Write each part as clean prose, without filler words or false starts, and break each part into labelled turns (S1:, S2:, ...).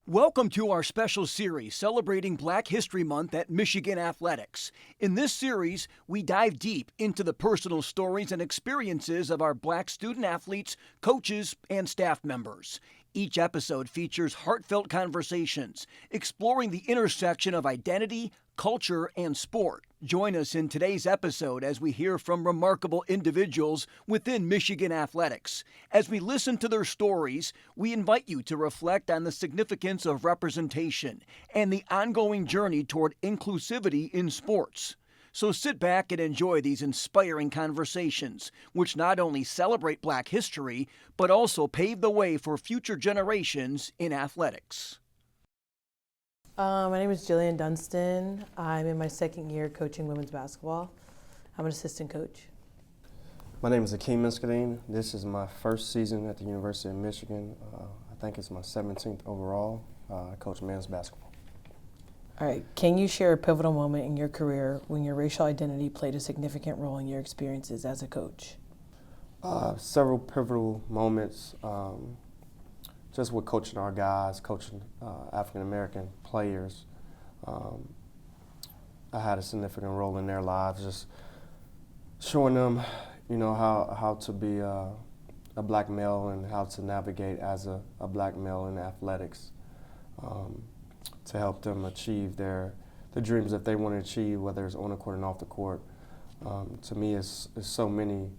S1: Welcome to our special series celebrating Black History Month at Michigan Athletics. In this series, we dive deep into the personal stories and experiences of our Black student athletes, coaches, and staff members. Each episode features heartfelt conversations exploring the intersection of identity, culture, and sport. Join us in today's episode as we hear from remarkable individuals within Michigan athletics. As we listen to their stories, we invite you to reflect on the significance of representation and the ongoing journey toward inclusivity in sports. So sit back and enjoy these inspiring conversations, which not only celebrate Black history, but also pave the way for future generations in athletics.
S2: My name is Jillian Dunston. I'm in my second year coaching women's basketball. I'm an assistant coach.
S3: My name is Akeem Miskdeen. This is my first season at the University of Michigan. I think it's my 17th overall. I coach men's basketball.
S2: All right, can you share a pivotal moment in your career when your racial identity played a significant role in your experiences as a coach?
S3: Several pivotal moments. Just with coaching our guys, coaching African-American players. I had a significant role in their lives, just showing them, how to be a Black male and how to navigate as a Black male in athletics, to help them achieve the dreams that they want to achieve, whether it's on the court and off the court. To me, it's so many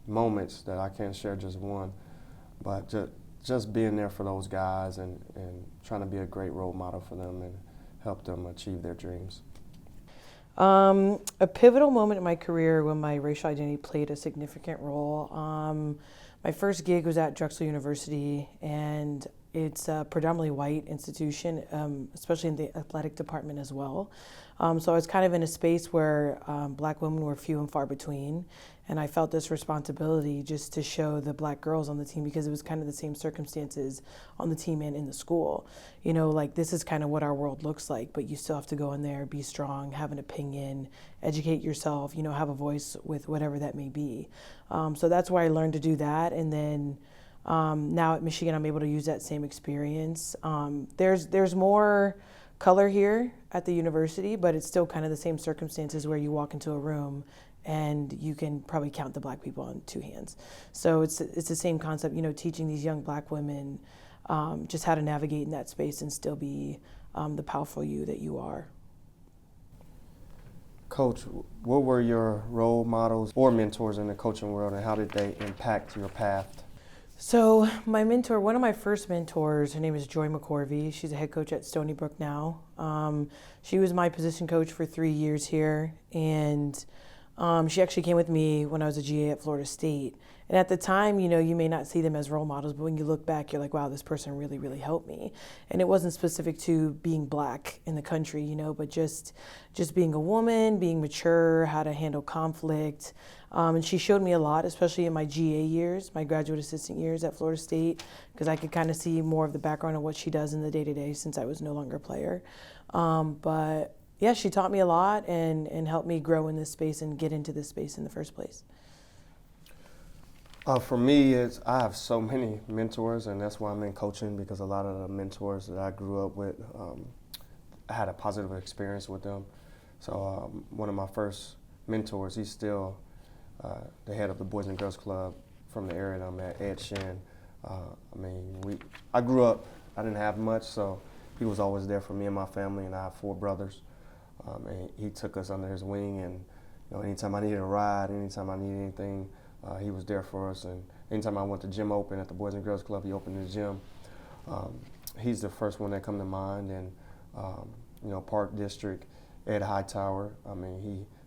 S3: moments that I can't share just one, but just being there for those guys and trying to be a great role model for them and help them achieve their dreams.
S2: A pivotal moment in my career when my racial identity played a significant role. My first gig was at Drexel University, and it's a predominantly white institution, especially in the athletic department as well. So I was kind of in a space where Black women were few and far between, and I felt this responsibility just to show the Black girls on the team, because it was kind of the same circumstances on the team and in the school. This is kind of what our world looks like, but you still have to go in there, be strong, have an opinion, educate yourself, have a voice with whatever that may be. So that's where I learned to do that, and then now at Michigan, I'm able to use that same experience. There's more color here at the university, but it's still kind of the same circumstances where you walk into a room and you can probably count the Black people on two hands. So it's the same concept, teaching these young Black women just how to navigate in that space and still be the powerful you that you are.
S3: Coach, what were your role models or mentors in the coaching world, and how did they impact your path?
S2: So my mentor, one of my first mentors, her name is Joy McCorvey. She's a head coach at Stony Brook now. She was my position coach for 3 years here, and she actually came with me when I was a GA at Florida State. And at the time, you may not see them as role models, but when you look back, you're like, wow, this person really, really helped me. And it wasn't specific to being Black in the country, but just being a woman, being mature, how to handle conflict. And she showed me a lot, especially in my GA years, my graduate assistant years at Florida State, because I could kind of see more of the background of what she does in the day-to-day since I was no longer a player. But yeah, she taught me a lot and helped me grow in this space and get into this space in the first place.
S3: For me, I have so many mentors, and that's why I'm in coaching, because a lot of the mentors that I grew up with, I had a positive experience with them. So one of my first mentors, he's still the head of the Boys and Girls Club from the area that I'm at, Ed Shin. I grew up, I didn't have much, so he was always there for me and my family, and I have 4 brothers. And he took us under his wing, and anytime I needed a ride, anytime I needed anything, he was there for us. And anytime I went to gym open at the Boys and Girls Club, he opened the gym. He's the first one that come to mind. And Park District, Ed Hightower.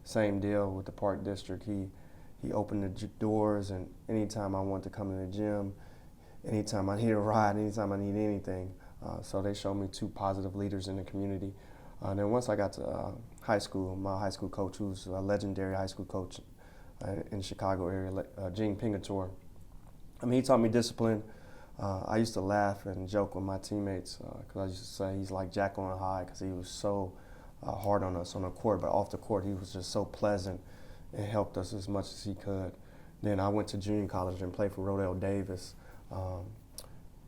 S3: Same deal with the Park District. He opened the doors, and anytime I wanted to come to the gym, anytime I need a ride, anytime I need anything. So they showed me 2 positive leaders in the community. Then once I got to high school, my high school coach, who's a legendary high school coach in the Chicago area, Gene Pingator, he taught me discipline. I used to laugh and joke with my teammates because I used to say he's like Jack on a high, because he was so hard on us on the court, but off the court he was just so pleasant and helped us as much as he could. Then I went to junior college and played for Rodale Davis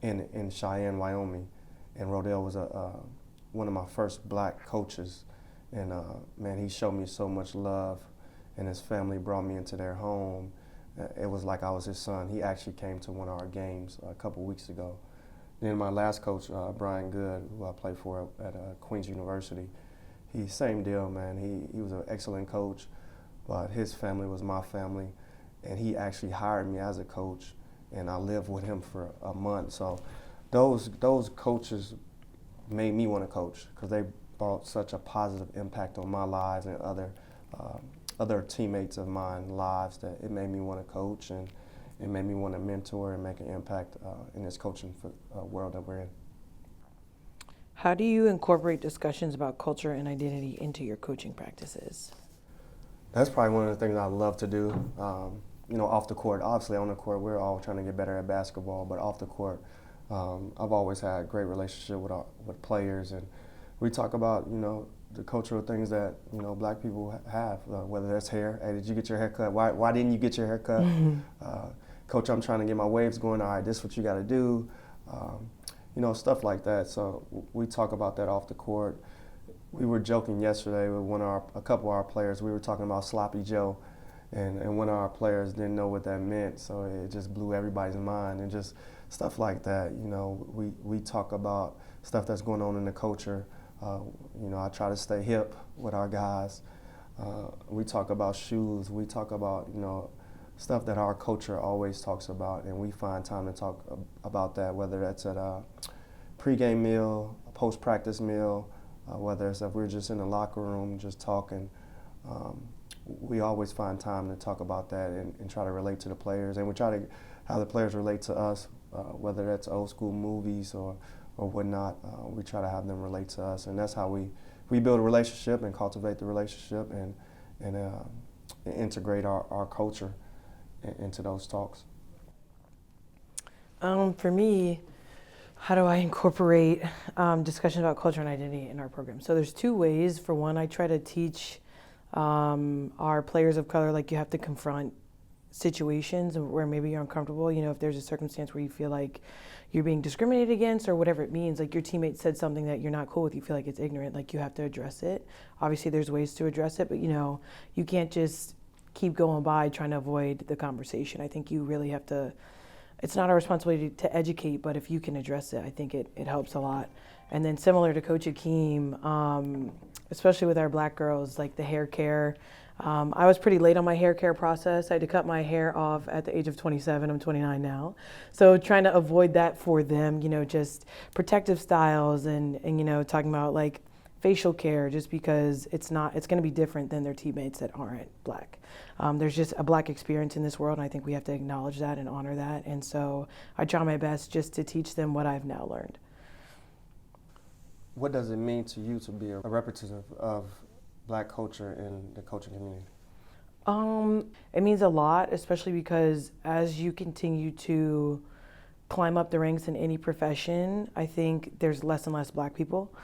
S3: in Cheyenne, Wyoming. and Rodell was one of my first black coaches, and man, he showed me so much love, and his family brought me into their home. It was like I was his son. He actually came to one of our games a couple weeks ago. Then my last coach, Brian Good, who I played for at Queens University, same deal, man. He was an excellent coach, but his family was my family, and he actually hired me as a coach, and I lived with him for a month. So those coaches made me want to coach because they brought such a positive impact on my lives and other teammates of mine lives that it made me want to coach, and it made me want to mentor and make an impact in this coaching world that we're in.
S2: How do you incorporate discussions about culture and identity into your coaching practices?
S3: That's probably one of the things I love to do. Off the court, obviously on the court, we're all trying to get better at basketball, but off the court, I've always had a great relationship with players, and we talk about, the cultural things that, black people have, whether that's hair. Hey, did you get your hair cut? Why didn't you get your hair cut? Coach, I'm trying to get my waves going. All right, this is what you got to do. Stuff like that. So we talk about that off the court. We were joking yesterday with a couple of our players. We were talking about sloppy Joe, and one of our players didn't know what that meant. So it just blew everybody's mind, and just stuff like that. We talk about stuff that's going on in the culture. I try to stay hip with our guys. We talk about shoes. We talk about stuff that our culture always talks about, and we find time to talk about that, whether that's at a pregame meal, a post-practice meal, whether it's if we're just in the locker room just talking. We always find time to talk about that and try to relate to the players, and we try to how the players relate to us, whether that's old school movies or whatnot. We try to have them relate to us, and that's how we build a relationship and cultivate the relationship and integrate our culture into those talks.
S2: For me, how do I incorporate discussion about culture and identity in our program? So there's two ways. For one, I try to teach our players of color, like, you have to confront situations where maybe you're uncomfortable. If there's a circumstance where you feel like you're being discriminated against or whatever it means, like your teammate said something that you're not cool with, you feel like it's ignorant, like you have to address it. Obviously there's ways to address it, but you can't just keep going by trying to avoid the conversation. I think you really have to, it's not our responsibility to educate, but if you can address it, I think it helps a lot. And then similar to Coach Akeem, especially with our black girls, like the hair care, I was pretty late on my hair care process. I had to cut my hair off at the age of 27. I'm 29 now. So trying to avoid that for them, just protective styles and talking about like facial care, just because it's going to be different than their teammates that aren't black. There's just a black experience in this world, and I think we have to acknowledge that and honor that. And so I try my best just to teach them what I've now learned.
S3: What does it mean to you to be a representative of black culture in the coaching community?
S2: It means a lot, especially because as you continue to climb up the ranks in any profession, I think there's less and less black people.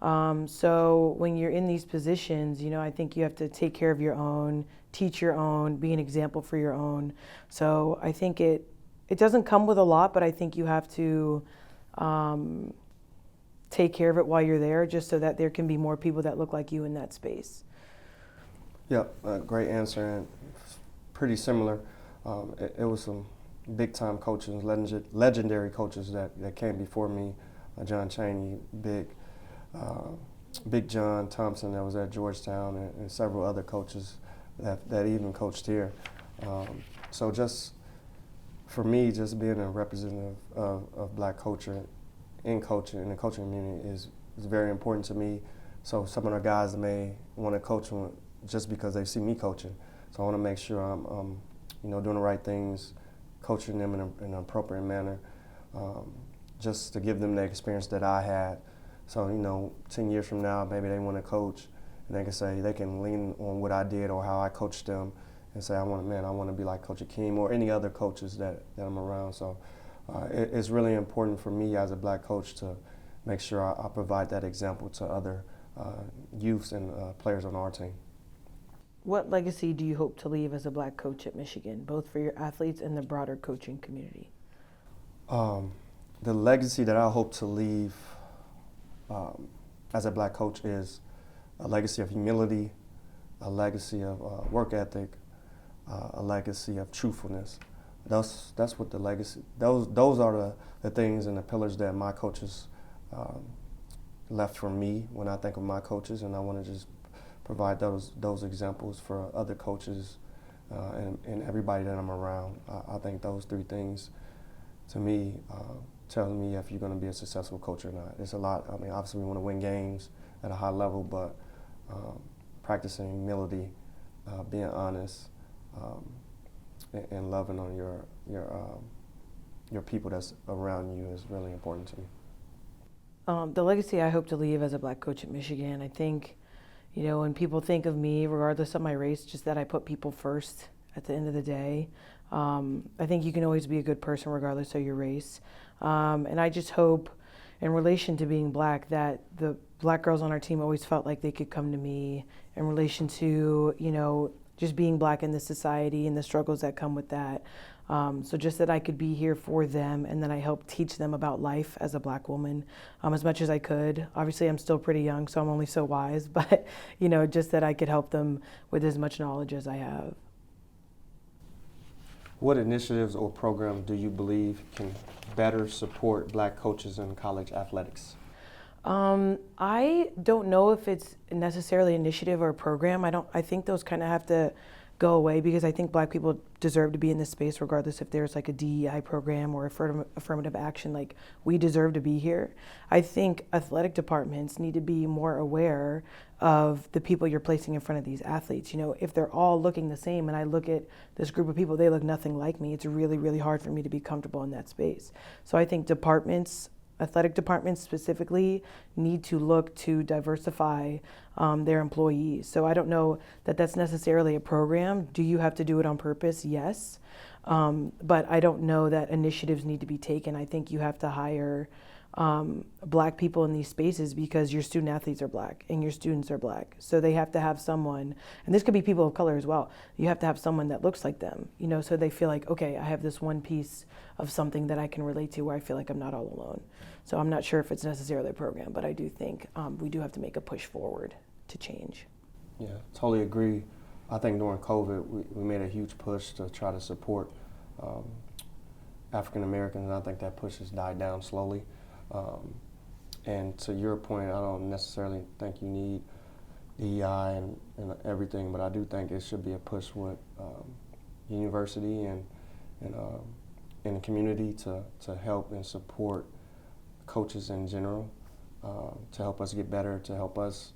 S2: So when you're in these positions, I think you have to take care of your own, teach your own, be an example for your own. So I think it doesn't come with a lot, but I think you have to take care of it while you're there, just so that there can be more people that look like you in that space.
S3: Yeah, great answer, and pretty similar. It was some big-time coaches, legendary coaches that came before me, John Chaney, Big John Thompson that was at Georgetown, and several other coaches that even coached here. So just for me, just being a representative of black culture in coaching, in the coaching community is very important to me. So some of the guys may want to coach just because they see me coaching. So I want to make sure I'm doing the right things, coaching them in an appropriate manner, just to give them the experience that I had. So 10 years from now, maybe they want to coach, and they can lean on what I did or how I coached them, and say, I want to be like Coach Akeem or any other coaches that I'm around. So it's really important for me as a black coach to make sure I provide that example to other youths and players on our team.
S2: What legacy do you hope to leave as a black coach at Michigan, both for your athletes and the broader coaching community?
S3: The legacy that I hope to leave as a black coach is a legacy of humility, a legacy of work ethic, a legacy of truthfulness. That's what the legacy. Those are the things and the pillars that my coaches left for me when I think of my coaches, and I want to just provide those examples for other coaches and everybody that I'm around. I think those three things, to me, tell me if you're going to be a successful coach or not. It's a lot. I mean, obviously we want to win games at a high level, but practicing humility, being honest, and loving on your people that's around you is really important to me.
S2: The legacy I hope to leave as a black coach at Michigan, I think, when people think of me, regardless of my race, just that I put people first at the end of the day. I think you can always be a good person regardless of your race. And I just hope, in relation to being black, that the black girls on our team always felt like they could come to me in relation to, just being black in this society and the struggles that come with that. So just that I could be here for them, and then I help teach them about life as a black woman as much as I could. Obviously, I'm still pretty young, so I'm only so wise, but just that I could help them with as much knowledge as I have.
S3: What initiatives or programs do you believe can better support black coaches in college athletics?
S2: I don't know if it's necessarily initiative or a program. I think those kind of have to go away, because I think black people deserve to be in this space regardless if there's like a DEI program or affirmative action. Like, we deserve to be here. I think athletic departments need to be more aware of the people you're placing in front of these athletes. If they're all looking the same and I look at this group of people, they look nothing like me, it's really, really hard for me to be comfortable in that space. So I think athletic departments specifically, need to look to diversify their employees. So I don't know that that's necessarily a program. Do you have to do it on purpose? Yes. But I don't know that initiatives need to be taken. I think you have to hire black people in these spaces because your student athletes are black and your students are black. So they have to have someone, and this could be people of color as well, you have to have someone that looks like them, so they feel like, okay, I have this one piece of something that I can relate to where I feel like I'm not all alone. So I'm not sure if it's necessarily a program, but I do think we do have to make a push forward to change.
S3: Yeah, totally agree. I think during COVID, we made a huge push to try to support African Americans, and I think that push has died down slowly. And to your point, I don't necessarily think you need DEI and everything, but I do think it should be a push with university and the community to help and support coaches in general, to help us get better, to help us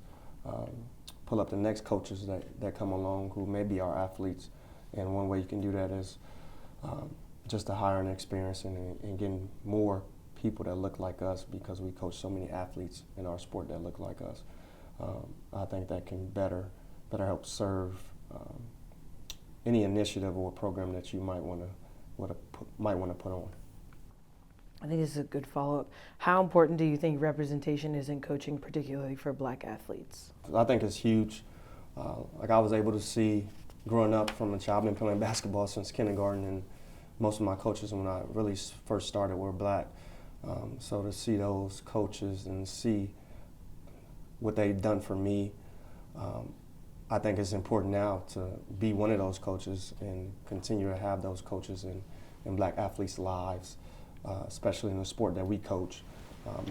S3: pull up the next coaches that come along who may be our athletes. And one way you can do that is just to hire and experience and getting more people that look like us, because we coach so many athletes in our sport that look like us. I think that can better help serve any initiative or program that you might want to put on.
S2: I think this is a good follow-up. How important do you think representation is in coaching, particularly for black athletes?
S3: I think it's huge. Like, I was able to see, growing up from a child, I've been playing basketball since kindergarten, and most of my coaches when I really first started were black. So to see those coaches and see what they've done for me, I think it's important now to be one of those coaches and continue to have those coaches in black athletes' lives, especially in the sport that we coach.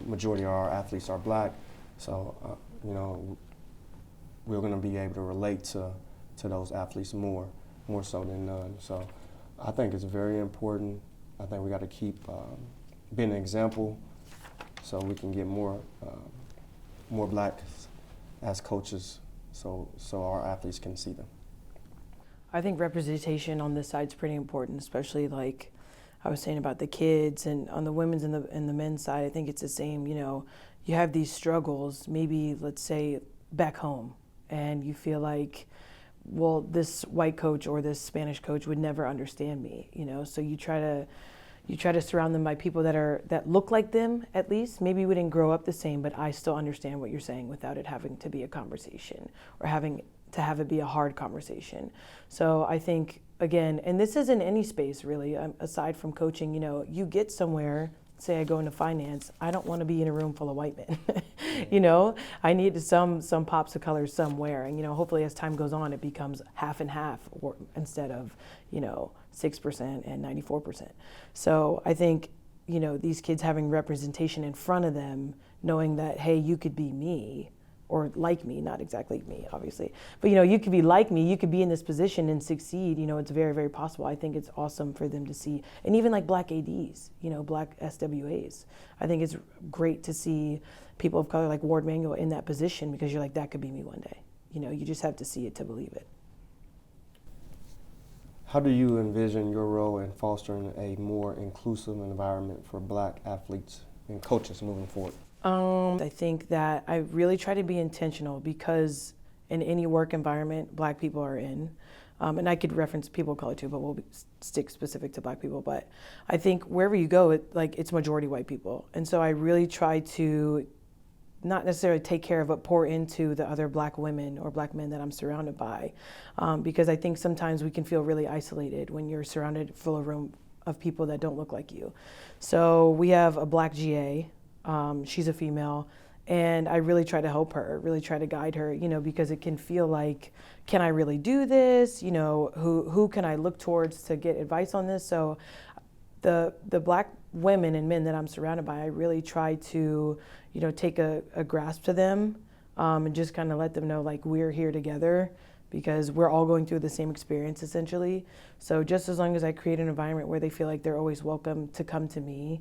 S3: Majority of our athletes are black, so we're going to be able to relate to those athletes more so than none. So I think it's very important. I think we got to keep being an example so we can get more blacks as coaches, so our athletes can see them.
S2: I think representation on this side is pretty important, especially like I was saying about the kids, and on the women's and the men's side, I think it's the same. You have these struggles, maybe let's say back home, and you feel like, well, this white coach or this Spanish coach would never understand me, so you try to surround them by people that look like them, at least. Maybe we didn't grow up the same, but I still understand what you're saying without it having to be a conversation or having to have it be a hard conversation. So I think, again, and this is in any space really, aside from coaching, you get somewhere say I go into finance, I don't want to be in a room full of white men. You know, I need some pops of color somewhere. And, you know, hopefully as time goes on, it becomes half and half or instead of, you know, 6% and 94%. So I think, you know, these kids having representation in front of them, knowing that, hey, you could be me or like me, not exactly me, obviously, but, you know, you could be like me, you could be in this position and succeed. You know, it's very, very possible. I think it's awesome for them to see, and even like black ADs, you know, black SWAs. I think it's great to see people of color like Ward Manuel in that position, because you're like, that could be me one day. You know, you just have to see it to believe it.
S3: How do you envision your role in fostering a more inclusive environment for black athletes and coaches moving forward?
S2: I think that I really try to be intentional, because in any work environment black people are in, and I could reference people of color too, but we'll stick specific to black people. But I think wherever you go, it's majority white people. And so I really try to not necessarily take care of, but pour into the other black women or black men that I'm surrounded by. Because I think sometimes we can feel really isolated when you're surrounded full of room of people that don't look like you. So we have a black GA, she's a female, and I really try to help her, really try to guide her, you know, because it can feel like, can I really do this? You know, who can I look towards to get advice on this? So the black women and men that I'm surrounded by, I really try to, you know, take a grasp to them, and just kind of let them know, like, we're here together because we're all going through the same experience essentially. So just as long as I create an environment where they feel like they're always welcome to come to me,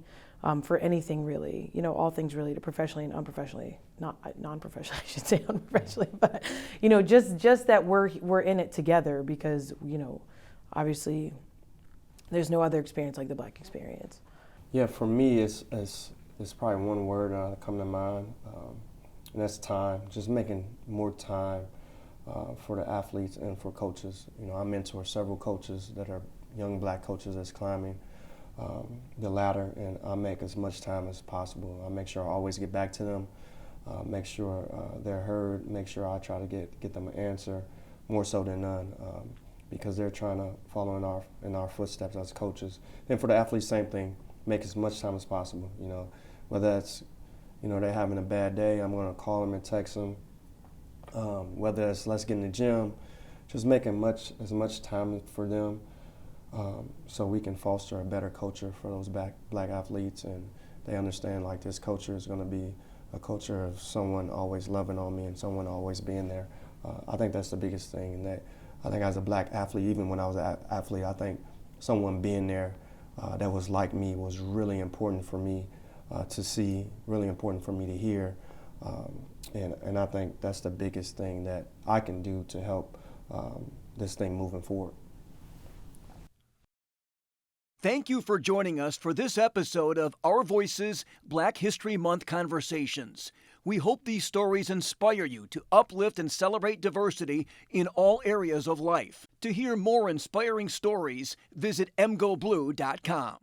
S2: for anything really, you know, all things related, professionally and unprofessionally, not non-professionally, I should say unprofessionally, but, you know, just that we're in it together, because, you know, obviously there's no other experience like the black experience.
S3: Yeah, for me, it's probably one word that come to mind, and that's time. Just making more time for the athletes and for coaches. You know, I mentor several coaches that are young black coaches that's climbing the ladder, and I make as much time as possible. I make sure I always get back to them, make sure they're heard, make sure I try to get them an answer, more so than none, because they're trying to follow in our footsteps as coaches. And for the athletes, same thing. Make as much time as possible. You know, whether that's, you know, they're having a bad day, I'm going to call them and text them. Whether it's let's get in the gym, just making as much time for them, so we can foster a better culture for those black athletes, and they understand, like, this culture is going to be a culture of someone always loving on me and someone always being there. I think that's the biggest thing, and that I think as a black athlete, even when I was an athlete, I think someone being there that was like me was really important for me to see, really important for me to hear, and I think that's the biggest thing that I can do to help this thing moving forward.
S1: Thank you for joining us for this episode of Our Voices Black History Month Conversations. We hope these stories inspire you to uplift and celebrate diversity in all areas of life. To hear more inspiring stories, visit mgoblue.com.